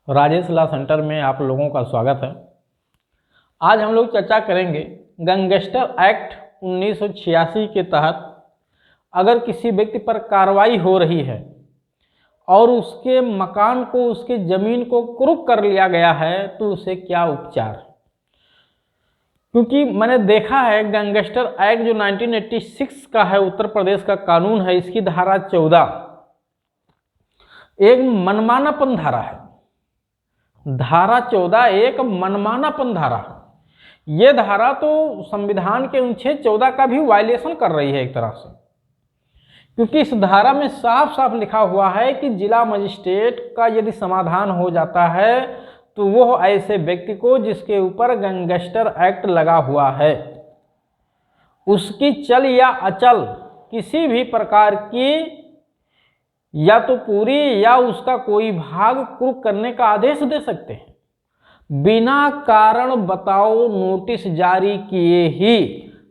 Rajesh law centre में आप लोगों का स्वागत है। आज हम लोग चर्चा करेंगे गैंगस्टर एक्ट 1986 के तहत अगर किसी व्यक्ति पर कार्रवाई हो रही है और उसके मकान को, उसकी ज़मीन को कुर्क कर लिया गया है तो उसे क्या उपचार। क्योंकि मैंने देखा है गैंगस्टर एक्ट जो 1986 का है, उत्तर प्रदेश का कानून है, इसकी धारा 14 एक मनमानापन धारा है। धारा 14 एक मनमानापन धारा है। ये धारा तो संविधान के अनुच्छेद 14 का भी वायलेशन कर रही है एक तरह से, क्योंकि इस धारा में साफ साफ लिखा हुआ है कि जिला मजिस्ट्रेट का यदि समाधान हो जाता है तो वो ऐसे व्यक्ति को जिसके ऊपर गैंगस्टर एक्ट लगा हुआ है उसकी चल या अचल किसी भी प्रकार की या तो पूरी या उसका कोई भाग कुर्क करने का आदेश दे सकते हैं। बिना कारण बताओ नोटिस जारी किए ही,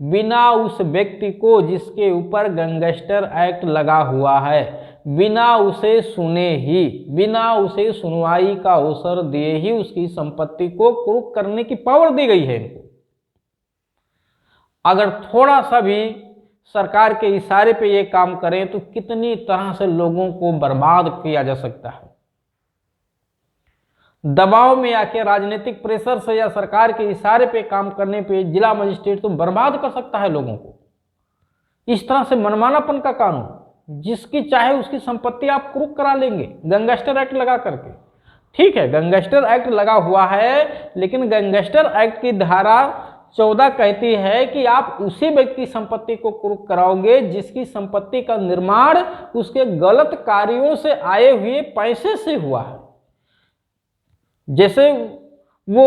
बिना उस व्यक्ति को जिसके ऊपर गैंगस्टर एक्ट लगा हुआ है, बिना उसे सुने ही, बिना उसे सुनवाई का अवसर दिए ही उसकी संपत्ति को कुर्क करने की पावर दी गई है इनको। अगर थोड़ा सा भी सरकार के इशारे पे ये काम करें तो कितनी तरह से लोगों को बर्बाद किया जा सकता है। दबाव में आके राजनीतिक प्रेशर से या सरकार के इशारे पे काम करने पे जिला मजिस्ट्रेट तो बर्बाद कर सकता है लोगों को। इस तरह से मनमानापन का कानून, जिसकी चाहे उसकी संपत्ति आप कुर्क करा लेंगे गैंगस्टर एक्ट लगा करके। ठीक है, गैंगस्टर एक्ट लगा हुआ है, लेकिन गैंगस्टर एक्ट की धारा 14 कहती है कि आप उसी व्यक्ति की संपत्ति को कुर्क कराओगे जिसकी संपत्ति का निर्माण उसके गलत कार्यों से आए हुए पैसे से हुआ है। जैसे वो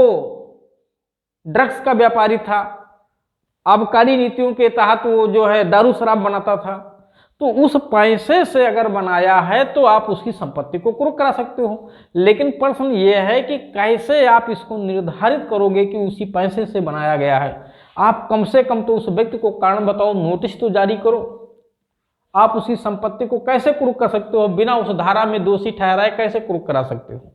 ड्रग्स का व्यापारी था, आबकारी नीतियों के तहत वो जो है दारू शराब बनाता था, तो उस पैसे से अगर बनाया है तो आप उसकी संपत्ति को कुर्क करा सकते हो। लेकिन प्रश्न ये है कि कैसे आप इसको निर्धारित करोगे कि उसी पैसे से बनाया गया है। आप कम से कम तो उस व्यक्ति को कारण बताओ, नोटिस तो जारी करो। आप उसकी संपत्ति को कैसे कुर्क कर सकते हो? बिना उस धारा में दोषी ठहराए कैसे कुर्क करा सकते हो?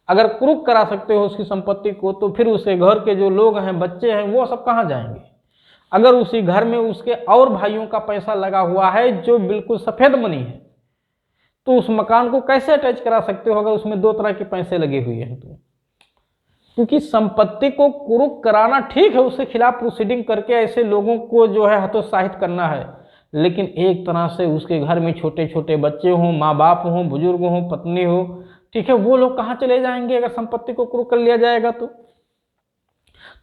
अगर कुर्क करा सकते हो उसकी संपत्ति को तो फिर उसके घर के जो लोग हैं, बच्चे हैं, वो सब कहाँ जाएंगे? अगर उसी घर में उसके और भाइयों का पैसा लगा हुआ है जो बिल्कुल सफेद मनी है, तो उस मकान को कैसे अटैच करा सकते हो अगर उसमें 2 तरह के पैसे लगे हुए हैं तो? क्योंकि संपत्ति को कुर्क कराना ठीक है, उसके खिलाफ प्रोसीडिंग करके ऐसे लोगों को जो है हतोत्साहित करना है, लेकिन एक तरह से उसके घर में छोटे छोटे बच्चे हों, माँ बाप हों, बुजुर्ग हों, पत्नी हो, ठीक है, वो लोग कहाँ चले जाएंगे अगर संपत्ति को कुर्क कर लिया जाएगा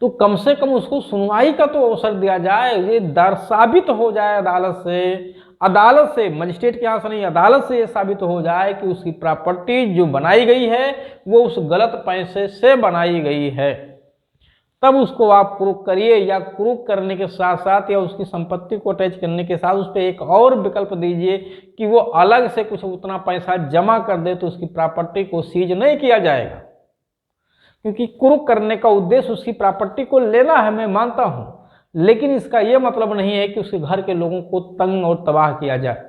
तो कम से कम उसको सुनवाई का तो अवसर दिया जाए। ये साबित हो जाए अदालत से, मजिस्ट्रेट के यहाँ से नहीं, अदालत से ये साबित हो जाए कि उसकी प्रॉपर्टी जो बनाई गई है वो उस गलत पैसे से बनाई गई है, तब उसको आप कुर्क करिए। या कुर्क करने के साथ साथ या उसकी संपत्ति को अटैच करने के साथ उस पर एक और विकल्प दीजिए कि वो अलग से कुछ उतना पैसा जमा कर दे तो उसकी प्रॉपर्टी को सीज नहीं किया जाएगा। क्योंकि कुर्क करने का उद्देश्य उसकी प्रॉपर्टी को लेना है, मैं मानता हूं, लेकिन इसका यह मतलब नहीं है कि उसके घर के लोगों को तंग और तबाह किया जाए।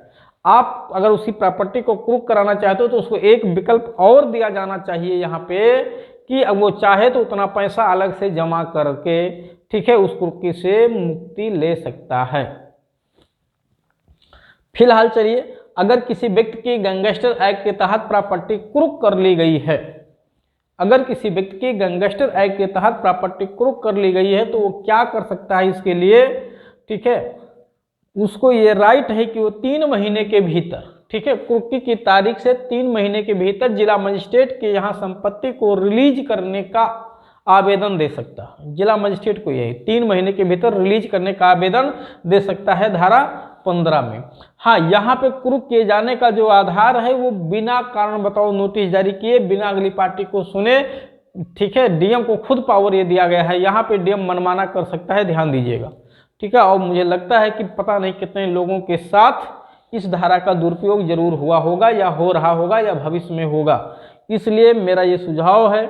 आप अगर उसकी प्रॉपर्टी को कुर्क कराना चाहते हो तो उसको एक विकल्प और दिया जाना चाहिए यहाँ पे कि अब वो चाहे तो उतना पैसा अलग से जमा करके, ठीक है, उस कुर्की से मुक्ति ले सकता है। फिलहाल चलिए, अगर किसी व्यक्ति की गैंगस्टर एक्ट के तहत प्रॉपर्टी कुर्क कर ली गई है, अगर किसी व्यक्ति की गैंगस्टर एक्ट के तहत प्रॉपर्टी कुर्क कर ली गई है तो वो क्या कर सकता है इसके लिए? ठीक है, उसको ये राइट है कि वो 3 महीने के भीतर, ठीक है, कुर्की की तारीख से 3 महीने के भीतर जिला मजिस्ट्रेट के यहाँ संपत्ति को रिलीज करने का आवेदन दे सकता है। जिला मजिस्ट्रेट को यही 3 महीने के भीतर रिलीज करने का आवेदन दे सकता है धारा 15 में। हाँ, यहाँ पे कुर्क किए जाने का जो आधार है वो बिना कारण बताओ नोटिस जारी किए, बिना अगली पार्टी को सुने, ठीक है, डीएम को खुद पावर ये दिया गया है। यहाँ पे डीएम मनमाना कर सकता है, ध्यान दीजिएगा, ठीक है। और मुझे लगता है कि पता नहीं कितने लोगों के साथ इस धारा का दुरुपयोग जरूर हुआ होगा या हो रहा होगा या भविष्य में होगा। इसलिए मेरा ये सुझाव है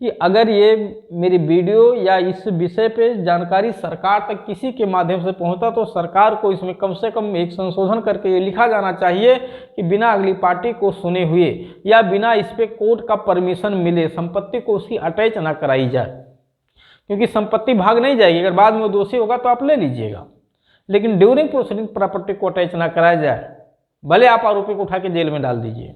कि अगर ये मेरी वीडियो या इस विषय पे जानकारी सरकार तक किसी के माध्यम से पहुंचा तो सरकार को इसमें कम से कम एक संशोधन करके ये लिखा जाना चाहिए कि बिना अगली पार्टी को सुने हुए या बिना इस पे कोर्ट का परमिशन मिले संपत्ति को उसकी अटैच ना कराई जाए, क्योंकि संपत्ति भाग नहीं जाएगी। अगर बाद में वो दोषी होगा तो आप ले लीजिएगा, लेकिन ड्यूरिंग प्रोसीडिंग प्रॉपर्टी को अटैच ना कराया जाए, भले आप आरोपी को उठा के जेल में डाल दीजिए।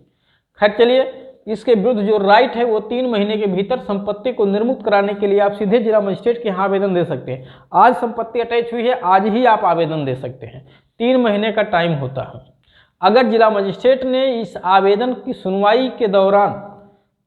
खैर चलिए, इसके विरुद्ध जो राइट है वो 3 महीने के भीतर संपत्ति को निर्मुक्त कराने के लिए आप सीधे जिला मजिस्ट्रेट के यहाँ आवेदन दे सकते हैं। आज संपत्ति अटैच हुई है, आज ही आप आवेदन दे सकते हैं, 3 महीने का टाइम होता है। अगर जिला मजिस्ट्रेट ने इस आवेदन की सुनवाई के दौरान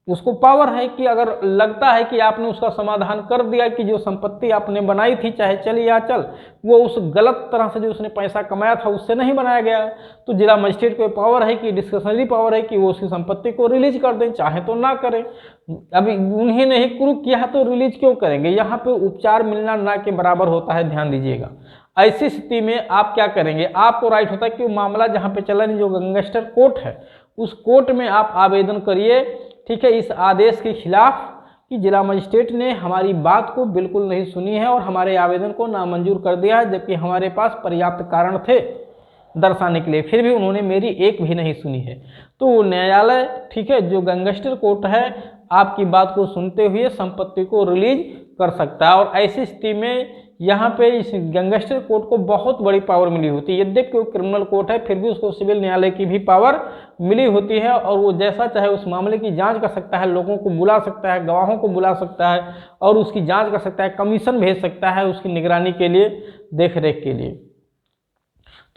उसको पावर है कि अगर लगता है कि आपने उसका समाधान कर दिया कि जो संपत्ति आपने बनाई थी चाहे चल या चल वो उस गलत तरह से जो उसने पैसा कमाया था उससे नहीं बनाया गया, तो जिला मजिस्ट्रेट को पावर है कि डिस्क्रिशनरी पावर है कि वो उसकी संपत्ति को रिलीज कर दें, चाहे तो ना करें। अभी उन्हीं ने ही क्रूक किया है तो रिलीज क्यों करेंगे? यहाँ पे उपचार मिलना ना के बराबर होता है, ध्यान दीजिएगा। ऐसी स्थिति में आप क्या करेंगे? आपको राइट होता है कि मामला जहाँ पे चला नहीं, जो गैंगस्टर कोर्ट है उस कोर्ट में आप आवेदन करिए, ठीक है, इस आदेश के खिलाफ कि जिला मजिस्ट्रेट ने हमारी बात को बिल्कुल नहीं सुनी है और हमारे आवेदन को नामंजूर कर दिया है, जबकि हमारे पास पर्याप्त कारण थे दर्शाने के लिए, फिर भी उन्होंने मेरी एक भी नहीं सुनी है। तो न्यायालय, ठीक है, जो गैंगस्टर कोर्ट है, आपकी बात को सुनते हुए संपत्ति को रिलीज कर सकता है। और ऐसी स्थिति में यहाँ पे इस गैंगस्टर कोर्ट को बहुत बड़ी पावर मिली होती है। यद्यपि वो क्रिमिनल कोर्ट है फिर भी उसको सिविल न्यायालय की भी पावर मिली होती है और वो जैसा चाहे उस मामले की जांच कर सकता है, लोगों को बुला सकता है, गवाहों को बुला सकता है और उसकी जांच कर सकता है, कमीशन भेज सकता है उसकी निगरानी के लिए, देख रेख के लिए।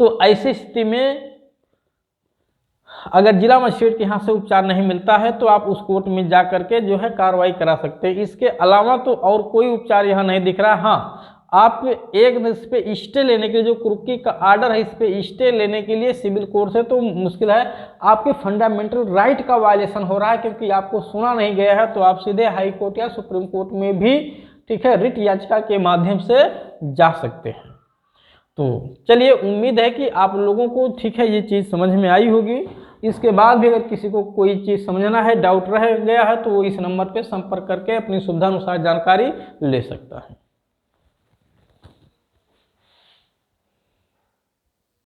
तो ऐसी स्थिति में अगर जिला मजिस्ट्रेट के यहाँ से उपचार नहीं मिलता है तो आप उस कोर्ट में जा करके जो है कार्रवाई करा सकते हैं। इसके अलावा तो और कोई उपचार यहाँ नहीं दिख रहा। हाँ, आप एक इस पे स्टे लेने के लिए, जो कुर्की का आर्डर है, इस पे स्टे लेने के लिए सिविल कोर्ट से तो मुश्किल है, आपके फंडामेंटल राइट का वायलेशन हो रहा है क्योंकि आपको सुना नहीं गया है। तो आप सीधे हाई कोर्ट या सुप्रीम कोर्ट में भी, ठीक है, रिट याचिका के माध्यम से जा सकते हैं। तो चलिए, उम्मीद है कि आप लोगों को, ठीक है, ये चीज़ समझ में आई होगी। इसके बाद भी अगर किसी को कोई चीज़ समझना है, डाउट रह गया है, तो वो इस नंबर पे संपर्क करके अपनी सुविधा अनुसार जानकारी ले सकता है।